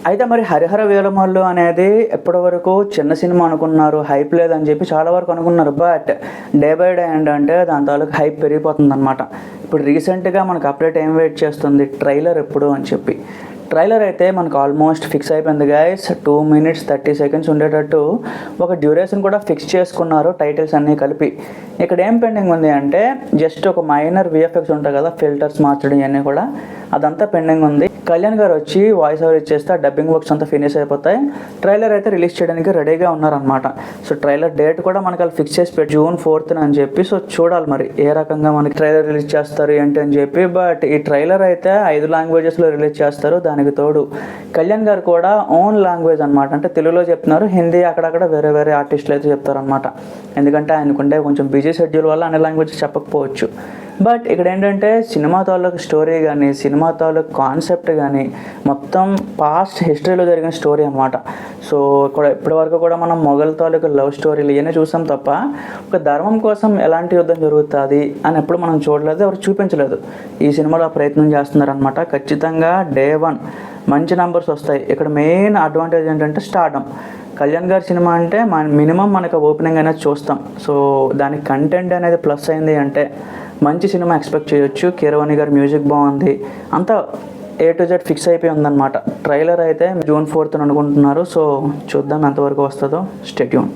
అయితే మరి హరిహర వీరమల్లు అనేది ఎప్పటి వరకు చిన్న సినిమా అనుకున్నారు, హైప్ లేదని చెప్పి చాలా వరకు అనుకున్నారు. బట్ డే బై డే ఏంటంటే దాని తాలూకు హైప్ పెరిగిపోతుంది అనమాట. ఇప్పుడు రీసెంట్గా మనకు అప్డేట్ ఏం వెయిట్ చేస్తుంది, ట్రైలర్ ఎప్పుడు అని చెప్పి. ట్రైలర్ అయితే మనకు ఆల్మోస్ట్ ఫిక్స్ అయిపోయింది గైస్. 2 minutes 30 seconds ఉండేటట్టు ఒక డ్యూరేషన్ కూడా ఫిక్స్ చేసుకున్నారు, టైటిల్స్ అన్నీ కలిపి. ఇక్కడ ఏం పెండింగ్ ఉంది అంటే జస్ట్ ఒక మైనర్ విఎఫ్ఎక్స్ ఉంటాయి కదా, ఫిల్టర్స్ మార్చడం ఇవన్నీ కూడా, అదంతా పెండింగ్ ఉంది. కళ్యాణ్ గారు వచ్చి వాయిస్ ఓవర్ ఇచ్చేస్తే ఆ డబ్బింగ్ వర్క్స్ అంతా ఫినిష్ అయిపోతాయి. ట్రైలర్ అయితే రిలీజ్ చేయడానికి రెడీగా ఉన్నారనమాట. సో ట్రైలర్ డేట్ కూడా మనకి వాళ్ళు ఫిక్స్ చేసి పెట్టి June 4th అని చెప్పి. సో చూడాలి మరి ఏ రకంగా మనకి ట్రైలర్ రిలీజ్ చేస్తారు ఏంటి అని చెప్పి. బట్ ఈ ట్రైలర్ అయితే 5 languagesలో రిలీజ్ చేస్తారు. దానికి తోడు కళ్యాణ్ గారు కూడా ఓన్ లాంగ్వేజ్ అనమాట, అంటే తెలుగులో చెప్తున్నారు, హిందీ అక్కడక్కడ వేరే వేరే ఆర్టిస్టులు అయితే చెప్తారనమాట. ఎందుకంటే ఆయనకుంటే కొంచెం బిజీ షెడ్యూల్ వల్ల అన్ని లాంగ్వేజెస్ చెప్పకపోవచ్చు. బట్ ఇక్కడ ఏంటంటే సినిమా తాలూకు స్టోరీ కానీ, సినిమా తాలూకు కాన్సెప్ట్ కానీ మొత్తం పాస్ట్ హిస్టరీలో జరిగిన స్టోరీ అనమాట. సో ఇక్కడ ఇప్పటివరకు కూడా మనం మొఘల్ తాలూకు లవ్ స్టోరీలు ఇవన్నీ చూసాం తప్ప ఒక ధర్మం కోసం ఎలాంటి యుద్ధం జరుగుతుంది అని ఎప్పుడు మనం చూడలేదు, ఎవరు చూపించలేదు. ఈ సినిమాలో ప్రయత్నం చేస్తున్నారనమాట. ఖచ్చితంగా Day 1 మంచి నెంబర్స్ వస్తాయి. ఇక్కడ మెయిన్ అడ్వాంటేజ్ ఏంటంటే స్టార్డమ్. కళ్యాణ్ గారి సినిమా అంటే మినిమం మనకు ఓపెనింగ్ అనేది చూస్తాం. సో దానికి కంటెంట్ అనేది ప్లస్ అయింది అంటే మంచి సినిమా ఎక్స్పెక్ట్ చేయొచ్చు. కీరవాణి గారి మ్యూజిక్ బాగుంది, అంతా A to Z ఫిక్స్ అయిపోయి ఉందన్నమాట. ట్రైలర్ అయితే June 4th అనుకుంటున్నారు. సో చూద్దాం ఎంతవరకు వస్తుందో. Stay tune.